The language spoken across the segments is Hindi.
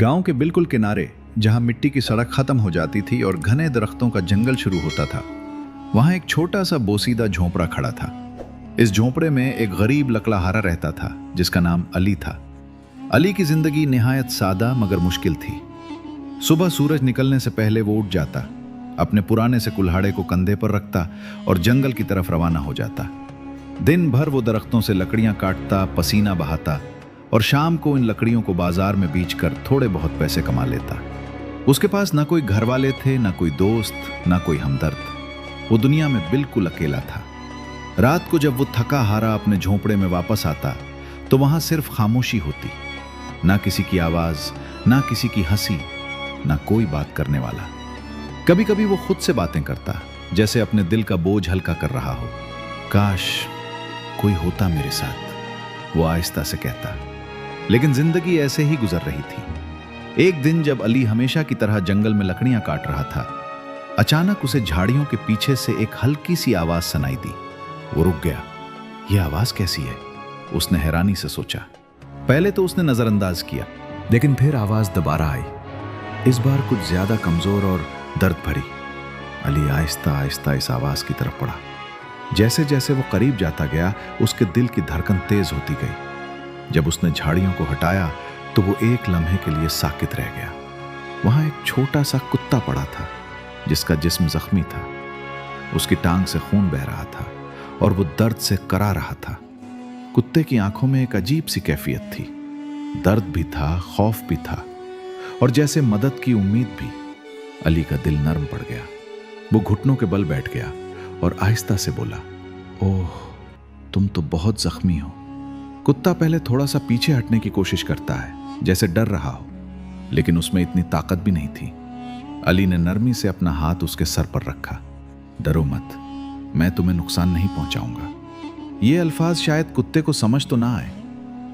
गांव के बिल्कुल किनारे, जहां मिट्टी की सड़क खत्म हो जाती थी और घने दरख्तों का जंगल शुरू होता था, वहां एक छोटा सा बोसीदा झोंपड़ा खड़ा था। इस झोंपड़े में एक गरीब लकड़हारा रहता था जिसका नाम अली था। अली की जिंदगी निहायत सादा मगर मुश्किल थी। सुबह सूरज निकलने से पहले वो उठ जाता, अपने पुराने से कुल्हाड़े को कंधे पर रखता और जंगल की तरफ रवाना हो जाता। दिन भर वो दरख्तों से लकड़ियां काटता, पसीना बहाता और शाम को इन लकड़ियों को बाजार में बेचकर थोड़े बहुत पैसे कमा लेता। उसके पास ना कोई घर वाले थे, ना कोई दोस्त, ना कोई हमदर्द। वो दुनिया में बिल्कुल अकेला था। रात को जब वो थका हारा अपने झोंपड़े में वापस आता तो वहां सिर्फ खामोशी होती। ना किसी की आवाज, ना किसी की हंसी, ना कोई बात करने वाला। कभी कभी वो खुद से बातें करता, जैसे अपने दिल का बोझ हल्का कर रहा हो। काश कोई होता मेरे साथ, वो आहिस्ता से कहता। लेकिन जिंदगी ऐसे ही गुजर रही थी। एक दिन जब अली हमेशा की तरह जंगल में लकड़ियां काट रहा था, अचानक उसे झाड़ियों के पीछे से एक हल्की सी आवाज सुनाई दी। वो रुक गया। यह आवाज कैसी है? उसने हैरानी से सोचा। पहले तो उसने नजरअंदाज किया, लेकिन फिर आवाज दोबारा आई, इस बार कुछ ज्यादा कमजोर और दर्द भरी। अली आहिस्ता आहिस्ता इस आवाज की तरफ बढ़ा। जैसे जैसे वो करीब जाता गया, उसके दिल की धड़कन तेज होती गई। जब उसने झाड़ियों को हटाया तो वो एक लम्हे के लिए साकित रह गया। वहां एक छोटा सा कुत्ता पड़ा था जिसका जिस्म जख्मी था। उसकी टांग से खून बह रहा था और वो दर्द से करा रहा था। कुत्ते की आंखों में एक अजीब सी कैफियत थी। दर्द भी था, खौफ भी था और जैसे मदद की उम्मीद भी। अली का दिल नरम पड़ गया। वो घुटनों के बल बैठ गया और आहिस्ता से बोला, ओह, तुम तो बहुत जख्मी हो। कुत्ता पहले थोड़ा सा पीछे हटने की कोशिश करता है, जैसे डर रहा हो, लेकिन उसमें इतनी ताकत भी नहीं थी। अली ने नरमी से अपना हाथ उसके सर पर रखा। डरो मत, मैं तुम्हें नुकसान नहीं पहुंचाऊंगा। ये अल्फाज शायद कुत्ते को समझ तो ना आए,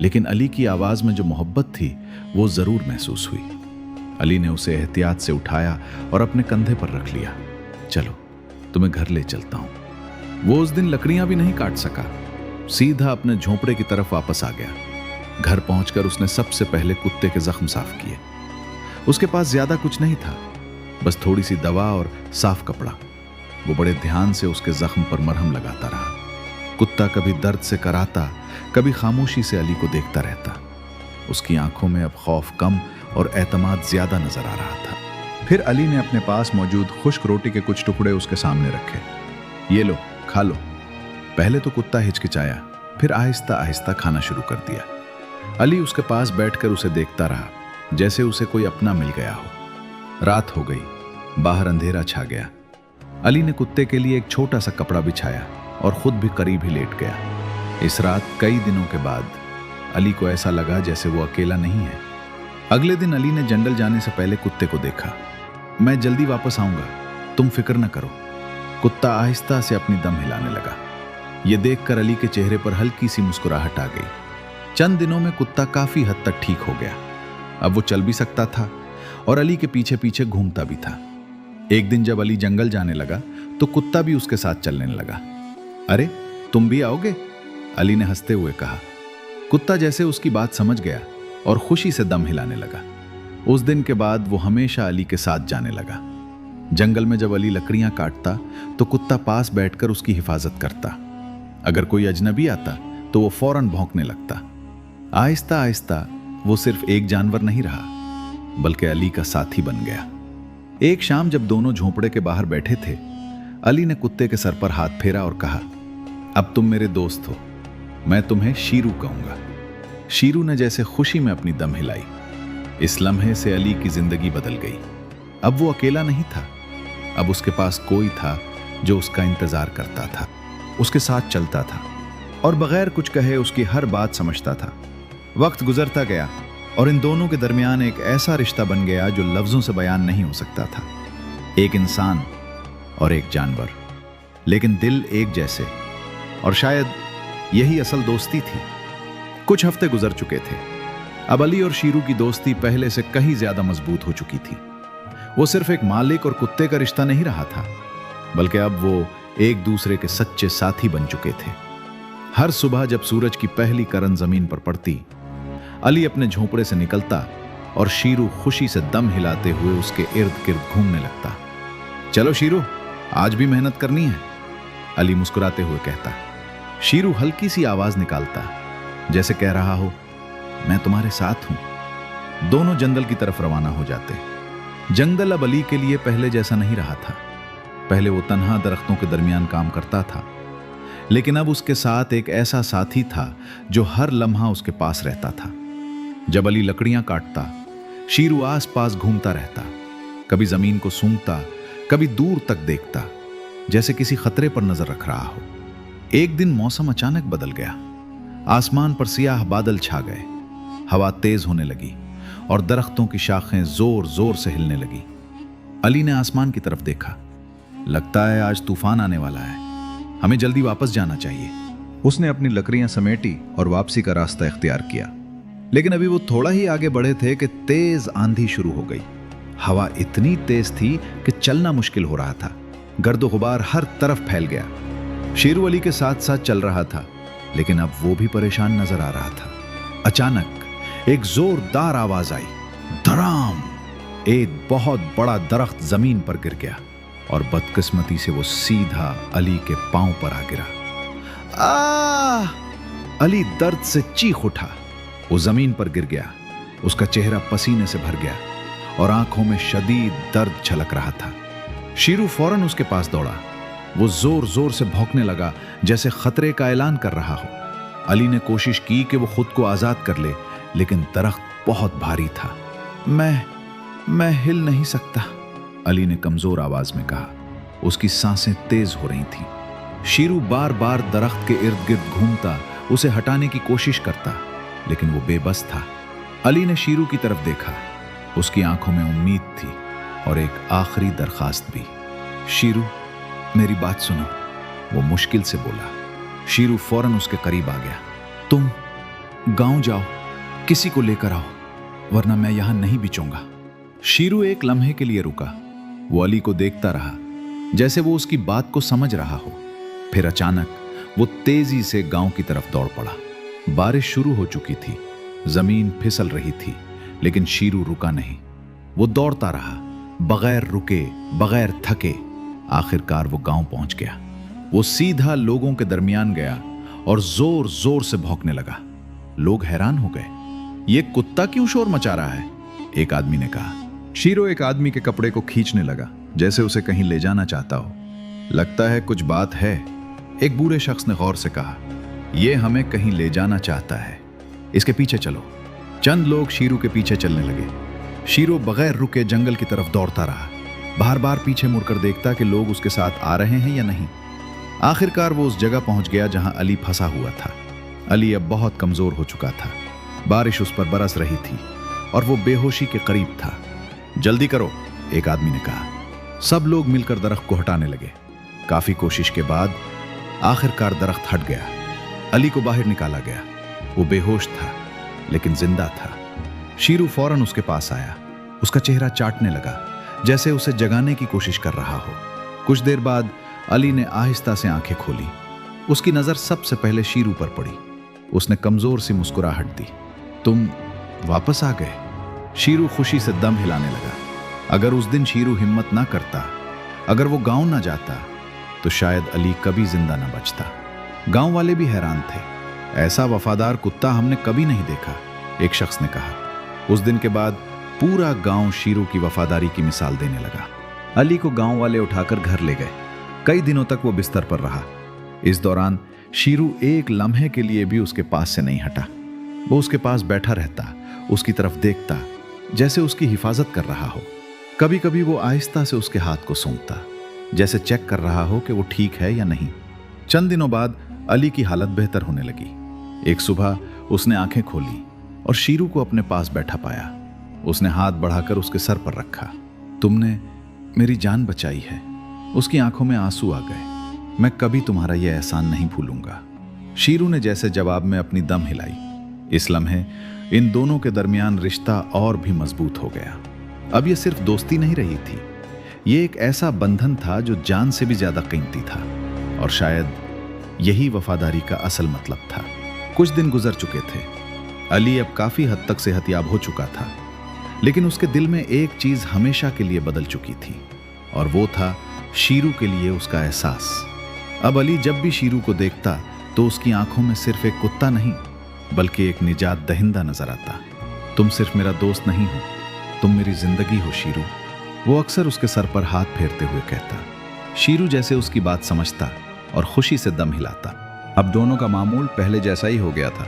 लेकिन अली की आवाज में जो मोहब्बत थी वो जरूर महसूस हुई। अली ने उसे एहतियात से उठाया और अपने कंधे पर रख लिया। चलो, तुम्हें घर ले चलता हूं। वो उस दिन लकड़ियां भी नहीं काट सका, सीधा अपने झोंपड़े की तरफ वापस आ गया। घर पहुंचकर उसने सबसे पहले कुत्ते के जख्म साफ किए। उसके पास ज्यादा कुछ नहीं था, बस थोड़ी सी दवा और साफ कपड़ा। वो बड़े ध्यान से उसके जख्म पर मरहम लगाता रहा। कुत्ता कभी दर्द से कराता, कभी खामोशी से अली को देखता रहता। उसकी आंखों में अब खौफ कम और एतमाद ज्यादा नजर आ रहा था। फिर अली ने अपने पास मौजूद खुश्क रोटी के कुछ टुकड़े उसके सामने रखे। ये लो, खा लो। पहले तो कुत्ता हिचकिचाया, फिर आहिस्ता आहिस्ता खाना शुरू कर दिया। अली उसके पास बैठकर उसे देखता रहा, जैसे उसे कोई अपना मिल गया हो। रात हो गई, बाहर अंधेरा छा गया। अली ने कुत्ते के लिए एक छोटा सा कपड़ा बिछाया और खुद भी करीब ही लेट गया। इस रात कई दिनों के बाद अली को ऐसा लगा जैसे वो अकेला नहीं है। अगले दिन अली ने जंगल जाने से पहले कुत्ते को देखा। मैं जल्दी वापस आऊंगा, तुम फिक्र न करो। कुत्ता आहिस्ता से अपनी दम हिलाने लगा। यह देखकर अली के चेहरे पर हल्की सी मुस्कुराहट आ गई। चंद दिनों में कुत्ता काफी हद तक ठीक हो गया। अब वो चल भी सकता था और अली के पीछे पीछे घूमता भी था। एक दिन जब अली जंगल जाने लगा तो कुत्ता भी उसके साथ चलने लगा। अरे, तुम भी आओगे? अली ने हंसते हुए कहा। कुत्ता जैसे उसकी बात समझ गया और खुशी से दम हिलाने लगा। उस दिन के बाद वो हमेशा अली के साथ जाने लगा। जंगल में जब अली लकड़ियां काटता तो कुत्ता पास बैठकर उसकी हिफाजत करता। अगर कोई अजनबी आता तो वो फौरन भौंकने लगता। आहिस्ता आहिस्ता वो सिर्फ एक जानवर नहीं रहा, बल्कि अली का साथी बन गया। एक शाम जब दोनों झोंपड़े के बाहर बैठे थे, अली ने कुत्ते के सर पर हाथ फेरा और कहा, अब तुम मेरे दोस्त हो, मैं तुम्हें शीरू कहूंगा। शीरू ने जैसे खुशी में अपनी दम हिलाई। इस लम्हे से अली की जिंदगी बदल गई। अब वो अकेला नहीं था, अब उसके पास कोई था जो उसका इंतजार करता था, उसके साथ चलता था और बगैर कुछ कहे उसकी हर बात समझता था। वक्त गुजरता गया और इन दोनों के दरमियान एक ऐसा रिश्ता बन गया जो लफ्जों से बयान नहीं हो सकता था। एक इंसान और एक जानवर, लेकिन दिल एक जैसे। और शायद यही असल दोस्ती थी। कुछ हफ्ते गुजर चुके थे। अब अली और शीरू की दोस्ती पहले से कहीं ज्यादा मजबूत हो चुकी थी। वो सिर्फ एक मालिक और कुत्ते का रिश्ता नहीं रहा था, बल्कि अब वो एक दूसरे के सच्चे साथी बन चुके थे। हर सुबह जब सूरज की पहली किरण जमीन पर पड़ती, अली अपने झोंपड़े से निकलता और शीरू खुशी से दम हिलाते हुए उसके इर्द गिर्द घूमने लगता। चलो शीरू, आज भी मेहनत करनी है, अली मुस्कुराते हुए कहता। शीरू हल्की सी आवाज निकालता, जैसे कह रहा हो, मैं तुम्हारे साथ हूं। दोनों जंगल की तरफ रवाना हो जाते। जंगल अब अली के लिए पहले जैसा नहीं रहा था। पहले वो तन्हा दरख्तों के दरमियान काम करता था, लेकिन अब उसके साथ एक ऐसा साथी था जो हर लम्हा उसके पास रहता था। जब अली लकड़ियां काटता, शीरू आस पास घूमता रहता, कभी जमीन को सूंघता, कभी दूर तक देखता, जैसे किसी खतरे पर नजर रख रहा हो। एक दिन मौसम अचानक बदल गया। आसमान पर सियाह बादल छा गए, हवा तेज होने लगी और दरख्तों की शाखें जोर जोर से हिलने लगी। अली ने आसमान की तरफ देखा। लगता है आज तूफान आने वाला है, हमें जल्दी वापस जाना चाहिए। उसने अपनी लकड़ियां समेटी और वापसी का रास्ता इख्तियार किया। लेकिन अभी वो थोड़ा ही आगे बढ़े थे कि तेज आंधी शुरू हो गई। हवा इतनी तेज थी कि चलना मुश्किल हो रहा था। गर्दो गुबार हर तरफ फैल गया। शीरू अली के साथ साथ चल रहा था, लेकिन अब वो भी परेशान नजर आ रहा था। अचानक एक जोरदार आवाज आई, धड़ाम! एक बहुत बड़ा दरख्त जमीन पर गिर गया और बदकिस्मती से वो सीधा अली के पांव पर आ गिरा। अली दर्द से चीख उठा। वो जमीन पर गिर गया। उसका चेहरा पसीने से भर गया और आंखों में शदीद दर्द झलक रहा था। शीरू फौरन उसके पास दौड़ा। वो जोर जोर से भौंकने लगा, जैसे खतरे का ऐलान कर रहा हो। अली ने कोशिश की कि वो खुद को आजाद कर ले, लेकिन दरख्त बहुत भारी था। मैं हिल नहीं सकता, अली ने कमजोर आवाज में कहा। उसकी सांसें तेज हो रही थीं। शीरू बार बार दरख्त के इर्द गिर्द घूमता, उसे हटाने की कोशिश करता, लेकिन वो बेबस था। अली ने शीरू की तरफ देखा। उसकी आंखों में उम्मीद थी और एक आखिरी दरखास्त भी। शीरू, मेरी बात सुनो, वो मुश्किल से बोला। शीरू फौरन उसके करीब आ गया। तुम गांव जाओ, किसी को लेकर आओ, वरना मैं यहां नहीं बिचूंगा। शीरू एक लम्हे के लिए रुका। वो अली को देखता रहा, जैसे वो उसकी बात को समझ रहा हो। फिर अचानक वो तेजी से गांव की तरफ दौड़ पड़ा। बारिश शुरू हो चुकी थी, जमीन फिसल रही थी, लेकिन शीरू रुका नहीं। वो दौड़ता रहा, बगैर रुके, बगैर थके। आखिरकार वो गांव पहुंच गया। वो सीधा लोगों के दरमियान गया और जोर जोर से भौंकने लगा। लोग हैरान हो गए। ये कुत्ता क्यों शोर मचा रहा है? एक आदमी ने कहा। शीरू एक आदमी के कपड़े को खींचने लगा, जैसे उसे कहीं ले जाना चाहता हो। लगता है कुछ बात है, एक बूढ़े शख्स ने गौर से कहा। यह हमें कहीं ले जाना चाहता है, इसके पीछे चलो। चंद लोग शीरू के पीछे चलने लगे। शीरू बगैर रुके जंगल की तरफ दौड़ता रहा, बार बार पीछे मुड़कर देखता कि लोग उसके साथ आ रहे हैं या नहीं। आखिरकार वो उस जगह पहुंच गया जहां अली फंसा हुआ था। अली अब बहुत कमजोर हो चुका था। बारिश उस पर बरस रही थी और वो बेहोशी के करीब था। जल्दी करो, एक आदमी ने कहा। सब लोग मिलकर दरख्त को हटाने लगे। काफी कोशिश के बाद आखिरकार दरख्त हट गया। अली को बाहर निकाला गया। वो बेहोश था, लेकिन जिंदा था। शीरू फौरन उसके पास आया। उसका चेहरा चाटने लगा, जैसे उसे जगाने की कोशिश कर रहा हो। कुछ देर बाद अली ने आहिस्ता से आंखें खोली। उसकी नजर सबसे पहले शीरू पर पड़ी। उसने कमजोर सी मुस्कुराहट दी। तुम वापस आ गए? शीरू खुशी से दम हिलाने लगा। अगर उस दिन शीरू हिम्मत ना करता, अगर वो गांव ना जाता, तो शायद अली कभी जिंदा ना बचता। गांव वाले भी हैरान थे। ऐसा वफादार कुत्ता हमने कभी नहीं देखा, एक शख्स ने कहा। उस दिन के बाद पूरा गांव शीरू की वफादारी की मिसाल देने लगा। अली को गांव वाले उठाकर घर ले गए। कई दिनों तक वो बिस्तर पर रहा। इस दौरान शीरू एक लम्हे के लिए भी उसके पास से नहीं हटा। वो उसके पास बैठा रहता, उसकी तरफ देखता, जैसे उसकी हिफाजत कर रहा हो। कभी कभी वो आहिस्ता से उसके हाथ को सूंघता, जैसे चेक कर रहा हो कि वो ठीक है या नहीं। चंद दिनों बाद अली की हालत बेहतर होने लगी। एक सुबह उसने आंखें खोली और शीरू को अपने पास बैठा पाया। उसने हाथ बढ़ाकर उसके सर पर रखा। तुमने मेरी जान बचाई है। उसकी आंखों में आंसू आ गए। मैं कभी तुम्हारा यह एहसान नहीं भूलूंगा। शीरू ने जैसे जवाब में अपनी दम हिलाई। इस लम्हे इन दोनों के दरमियान रिश्ता और भी मजबूत हो गया। अब यह सिर्फ दोस्ती नहीं रही थी, ये एक ऐसा बंधन था जो जान से भी ज्यादा कीमती था। और शायद यही वफादारी का असल मतलब था। कुछ दिन गुजर चुके थे। अली अब काफी हद तक सेहतयाब हो चुका था। लेकिन उसके दिल में एक चीज हमेशा के लिए बदल चुकी थी, और वो था शीरू के लिए उसका एहसास। अब अली जब भी शीरू को देखता तो उसकी आंखों में सिर्फ एक कुत्ता नहीं बल्कि एक निजात दहिंदा नजर आता। तुम सिर्फ मेरा दोस्त नहीं हो, तुम मेरी जिंदगी हो शीरू, वो अक्सर उसके सर पर हाथ फेरते हुए कहता। शीरू जैसे उसकी बात समझता और खुशी से दम हिलाता। अब दोनों का मामूल पहले जैसा ही हो गया था,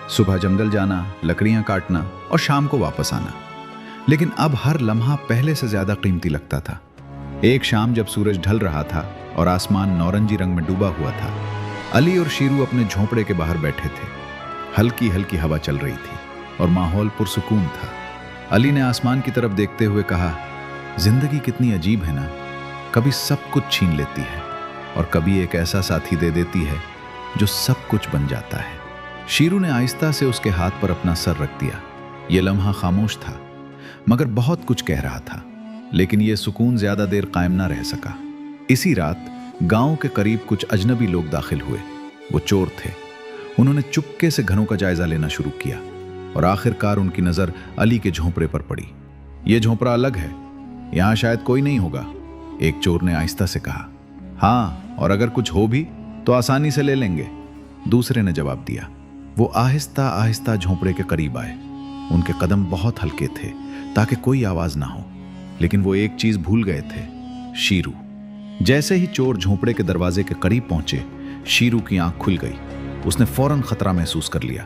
सुबह जंगल जाना, लकड़ियां काटना और शाम को वापस आना। लेकिन अब हर लम्हा पहले से ज्यादा कीमती लगता था। एक शाम जब सूरज ढल रहा था और आसमान नौरंगी रंग में डूबा हुआ था, अली और शीरू अपने झोंपड़े के बाहर बैठे थे। हल्की हल्की हवा चल रही थी और माहौल पुरसुकून था। अली ने आसमान की तरफ देखते हुए कहा, जिंदगी कितनी अजीब है ना, कभी सब कुछ छीन लेती है और कभी एक ऐसा साथी दे देती है जो सब कुछ बन जाता है। शीरू ने आहिस्ता से उसके हाथ पर अपना सर रख दिया। यह लम्हा खामोश था मगर बहुत कुछ कह रहा था, लेकिन यह सुकून ज्यादा देर कायम ना रह सका। इसी रात गांव के करीब कुछ अजनबी लोग दाखिल हुए। वो चोर थे। उन्होंने चुपके से घरों का जायजा लेना शुरू किया और आखिरकार उनकी नजर अली के झोंपड़े पर पड़ी। यह झोंपड़ा अलग है, यहां शायद कोई नहीं होगा, एक चोर ने आहिस्ता से कहा। हाँ, और अगर कुछ हो भी तो आसानी से ले लेंगे, दूसरे ने जवाब दिया। वो आहिस्ता आहिस्ता झोंपड़े के करीब आए। उनके कदम बहुत हल्के थे ताकि कोई आवाज ना हो, लेकिन वो एक चीज भूल गए थे, शीरू। जैसे ही चोर झोंपड़े के दरवाजे के करीब पहुंचे, शीरू की आंख खुल गई। उसने फौरन खतरा महसूस कर लिया।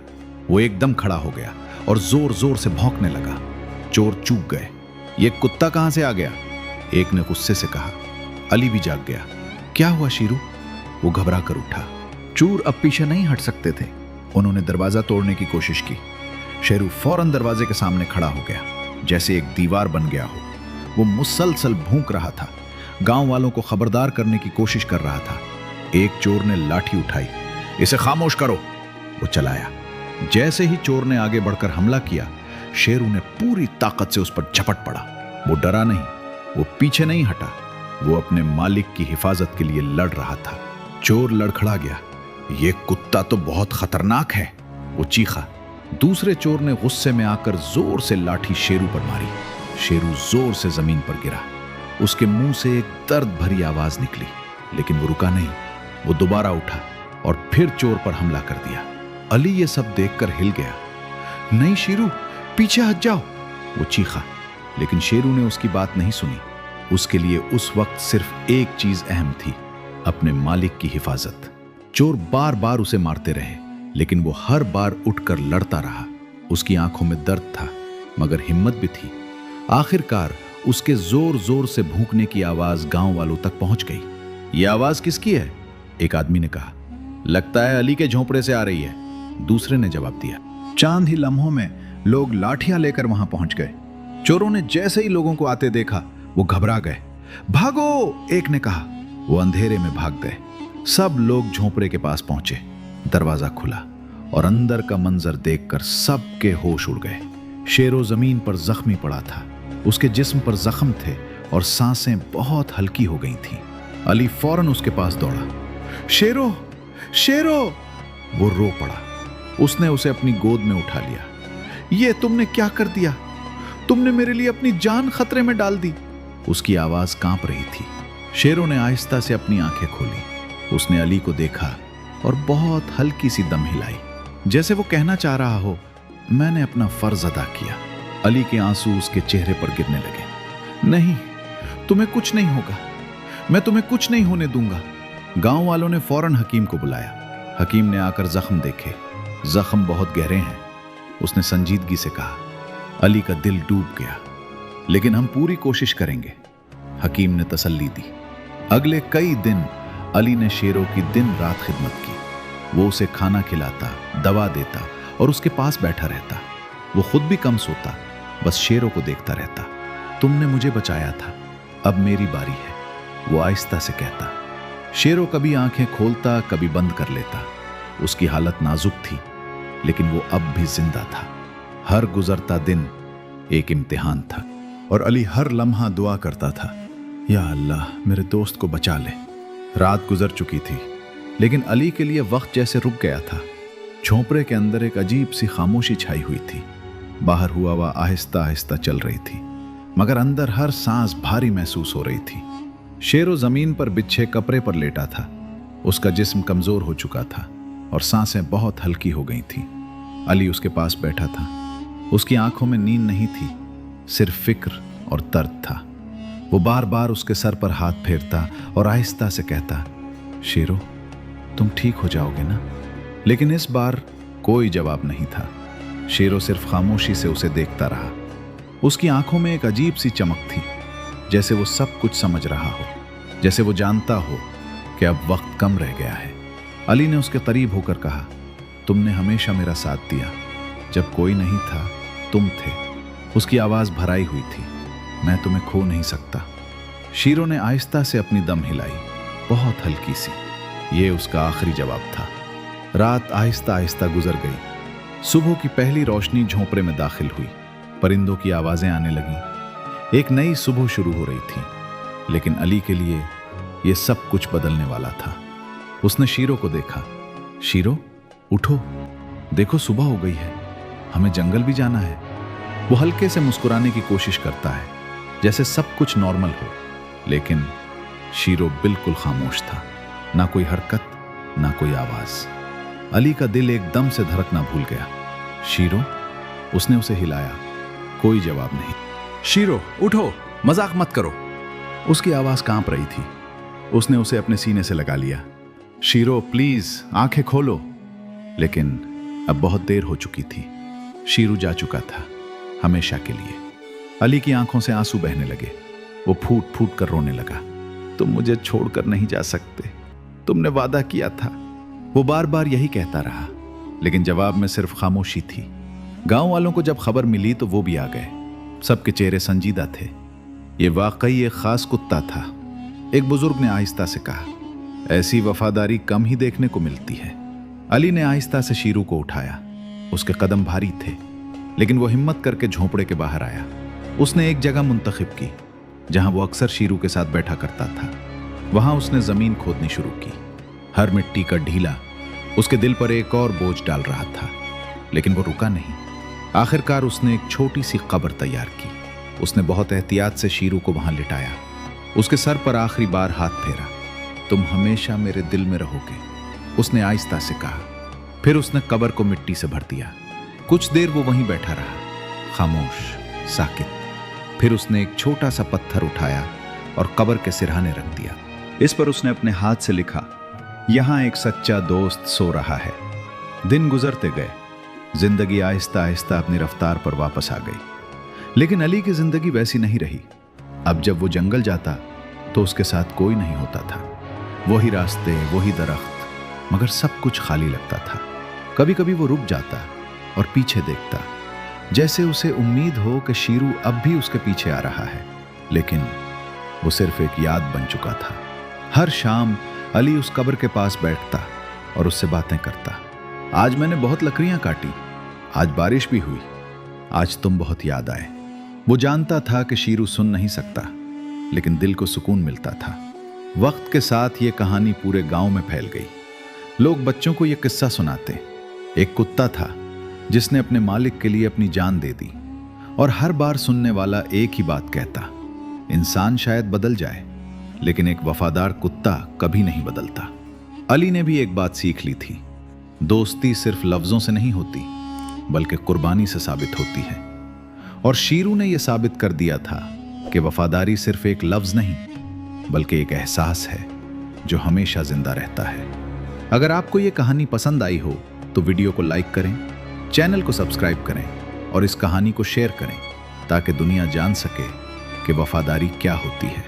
वो एकदम खड़ा हो गया और जोर जोर से भौंकने लगा। चोर चूक गए। ये कुत्ता कहां से आ गया? एक ने गुस्से से कहा। अली भी जाग गया। क्या हुआ शीरू? वो घबरा कर उठा। चोर अब पीछे नहीं हट सकते थे। उन्होंने दरवाजा तोड़ने की कोशिश की। शेरू फौरन दरवाजे के सामने खड़ा हो गया, जैसे एक दीवार बन गया हो। वो मुसलसल भूंक रहा था, गांव वालों को खबरदार करने की कोशिश कर रहा था। एक चोर ने लाठी उठाई। इसे खामोश करो, वो चलाया। जैसे ही चोर ने आगे बढ़कर हमला किया, शेरू ने पूरी ताकत से उस पर झपट पड़ा। वो डरा नहीं, वो पीछे नहीं हटा, वो अपने मालिक की हिफाजत के लिए लड़ रहा था। चोर लड़खड़ा गया। ये कुत्ता तो बहुत खतरनाक है, वो चीखा। दूसरे चोर ने गुस्से में आकर जोर से लाठी शेरू पर मारी। शेरू जोर से जमीन पर गिरा। उसके मुंह से एक दर्द भरी आवाज निकली, लेकिन वो रुका नहीं। वो दोबारा उठा और फिर चोर पर हमला कर दिया। अली ये सब देखकर हिल गया। नहीं शीरू, पीछे हट जाओ, वो चीखा। लेकिन शेरू ने उसकी बात नहीं सुनी। उसके लिए उस वक्त सिर्फ एक चीज अहम थी, अपने मालिक की हिफाजत। चोर बार बार उसे मारते रहे, लेकिन वो हर बार उठकर लड़ता रहा। उसकी आंखों में दर्द था मगर हिम्मत भी थी। आखिरकार उसके जोर जोर से भूंकने की आवाज गांव वालों तक पहुंच गई। यह आवाज किसकी है? एक आदमी ने कहा। लगता है अली के झोंपड़े से आ रही है, दूसरे ने जवाब दिया। चांद ही लम्हों में लोग लाठियां लेकर वहां पहुंच गए। चोरों ने जैसे ही लोगों को आते देखा, वो घबरा गए। भागो, एक ने कहा। वो अंधेरे में भाग गए। सब लोग झोंपड़े के पास पहुंचे। दरवाजा खुला और अंदर का मंजर देखकर सबके होश उड़ गए। शेरो जमीन पर जख्मी पड़ा था। उसके जिस्म पर जख्म थे और सांसें बहुत हल्की हो गई थीं। अली फौरन उसके पास दौड़ा। शेरो, शेरो, वो रो पड़ा। उसने उसे अपनी गोद में उठा लिया। ये तुमने क्या कर दिया? तुमने मेरे लिए अपनी जान खतरे में डाल दी। उसकी आवाज कांप रही थी। शेरो ने आहिस्ता से अपनी आंखें खोली। उसने अली को देखा और बहुत हल्की सी दम हिलाई, जैसे वो कहना चाह रहा हो, मैंने अपना फर्ज अदा किया। अली के आंसू उसके चेहरे पर गिरने लगे। नहीं, तुम्हें कुछ नहीं होगा, मैं तुम्हें कुछ नहीं होने दूंगा। गांव वालों ने फौरन हकीम को बुलाया। हकीम ने आकर जख्म देखे। जख्म बहुत गहरे हैं, उसने संजीदगी से कहा। अली का दिल डूब गया। लेकिन हम पूरी कोशिश करेंगे, हकीम ने तसल्ली दी। अगले कई दिन अली ने शेरों की दिन रात खिदमत की। वो उसे खाना खिलाता, दवा देता और उसके पास बैठा रहता। वो खुद भी कम सोता, बस शेरों को देखता रहता। तुमने मुझे बचाया था, अब मेरी बारी है, वो आहिस्ता से कहता। शेरों कभी आंखें खोलता, कभी बंद कर लेता। उसकी हालत नाजुक थी, लेकिन वो अब भी जिंदा था। हर गुजरता दिन एक इम्तिहान था और अली हर लम्हा दुआ करता था, या अल्लाह मेरे दोस्त को बचा ले। रात गुजर चुकी थी, लेकिन अली के लिए वक्त जैसे रुक गया था। झोंपड़े के अंदर एक अजीब सी खामोशी छाई हुई थी। बाहर हुआ वह आहिस्ता आहिस्ता चल रही थी, मगर अंदर हर सांस भारी महसूस हो रही थी। शेरो जमीन पर बिछे कपड़े पर लेटा था। उसका जिस्म कमजोर हो चुका था और सांसें बहुत हल्की हो गई थीं। अली उसके पास बैठा था। उसकी आंखों में नींद नहीं थी, सिर्फ फिक्र और दर्द था। वो बार बार उसके सर पर हाथ फेरता और आहिस्ता से कहता, शेरो, तुम ठीक हो जाओगे ना? लेकिन इस बार कोई जवाब नहीं था। शेरो सिर्फ खामोशी से उसे देखता रहा। उसकी आंखों में एक अजीब सी चमक थी, जैसे वो सब कुछ समझ रहा हो, जैसे वो जानता हो कि अब वक्त कम रह गया है। अली ने उसके करीब होकर कहा, तुमने हमेशा मेरा साथ दिया। जब कोई नहीं था, तुम थे। उसकी आवाज भराई हुई थी, मैं तुम्हें खो नहीं सकता। शेरो ने आहिस्ता से अपनी दम हिलाई, बहुत हल्की सी। ये उसका आखिरी जवाब था। रात आहिस्ता आहिस्ता गुजर गई। सुबह की पहली रोशनी झोंपड़े में दाखिल हुई। परिंदों की आवाजें आने लगीं। एक नई सुबह शुरू हो रही थी, लेकिन अली के लिए यह सब कुछ बदलने वाला था। उसने शेरो को देखा। शेरो, उठो, देखो सुबह हो गई है, हमें जंगल भी जाना है। वो हल्के से मुस्कुराने की कोशिश करता है, जैसे सब कुछ नॉर्मल हो, लेकिन शेरो बिल्कुल खामोश था। ना कोई हरकत, ना कोई आवाज। अली का दिल एकदम से धड़कना भूल गया। शेरो, उसने उसे हिलाया। कोई जवाब नहीं। शेरो, उठो, मजाक मत करो। उसकी आवाज कांप रही थी। उसने उसे अपने सीने से लगा लिया। शेरो, प्लीज आंखें खोलो। लेकिन अब बहुत देर हो चुकी थी। शेरो जा चुका था, हमेशा के लिए। अली की आंखों से आंसू बहने लगे। वो फूट फूट कर रोने लगा। तुम मुझे छोड़कर नहीं जा सकते, तुमने वादा किया था। वो बार बार यही कहता रहा, लेकिन जवाब में सिर्फ खामोशी थी। गांव वालों को जब खबर मिली तो वो भी आ गए। सबके चेहरे संजीदा थे। ये वाकई एक खास कुत्ता था। एक बुजुर्ग ने आहिस्ता से कहा, ऐसी वफादारी कम ही देखने को मिलती है। अली ने आहिस्ता से शेरो को उठाया। उसके कदम भारी थे, लेकिन वो हिम्मत करके झोंपड़े के बाहर आया। उसने एक जगह मुंतखब की जहां वो अक्सर शेरो के साथ बैठा करता था। वहां उसने जमीन खोदनी शुरू की। हर मिट्टी का ढीला उसके दिल पर एक और बोझ डाल रहा था, लेकिन वो रुका नहीं। आखिरकार उसने एक छोटी सी कब्र तैयार की। उसने बहुत एहतियात से शेरो को वहां लिटाया। उसके सर पर आखिरी बार हाथ फेरा। तुम हमेशा मेरे दिल में रहोगे, उसने आहिस्ता से कहा। फिर उसने कब्र को मिट्टी से भर दिया। कुछ देर वो वहीं बैठा रहा, खामोश, साकित। फिर उसने एक छोटा सा पत्थर उठाया और कब्र के सिरहाने रख दिया। इस पर उसने अपने हाथ से लिखा, यहां एक सच्चा दोस्त सो रहा है। दिन गुजरते गए। जिंदगी आहिस्ता आहिस्ता अपनी रफ्तार पर वापस आ गई। लेकिन अली की जिंदगी वैसी नहीं रही। अब जब वो जंगल जाता तो उसके साथ कोई नहीं होता था। वही रास्ते, वही दरख्त, मगर सब कुछ खाली लगता था। कभी कभी वो रुक जाता और पीछे देखता, जैसे उसे उम्मीद हो कि शेरो अब भी उसके पीछे आ रहा है। लेकिन वो सिर्फ एक याद बन चुका था। हर शाम अली उस कब्र के पास बैठता और उससे बातें करता। आज मैंने बहुत लकड़ियां काटी, आज बारिश भी हुई, आज तुम बहुत याद आए। वो जानता था कि शेरो सुन नहीं सकता, लेकिन दिल को सुकून मिलता था। वक्त के साथ ये कहानी पूरे गांव में फैल गई। लोग बच्चों को यह किस्सा सुनाते। एक कुत्ता था जिसने अपने मालिक के लिए अपनी जान दे दी, और हर बार सुनने वाला एक ही बात कहता, इंसान शायद बदल जाए, लेकिन एक वफादार कुत्ता कभी नहीं बदलता। अली ने भी एक बात सीख ली थी, दोस्ती सिर्फ लफ्जों से नहीं होती, बल्कि कुर्बानी से साबित होती है। और शेरो ने यह साबित कर दिया था कि वफादारी सिर्फ एक लफ्ज नहीं, बल्कि एक एहसास है जो हमेशा जिंदा रहता है। अगर आपको यह कहानी पसंद आई हो तो वीडियो को लाइक करें, चैनल को सब्सक्राइब करें और इस कहानी को शेयर करें, ताकि दुनिया जान सके कि वफादारी क्या होती है।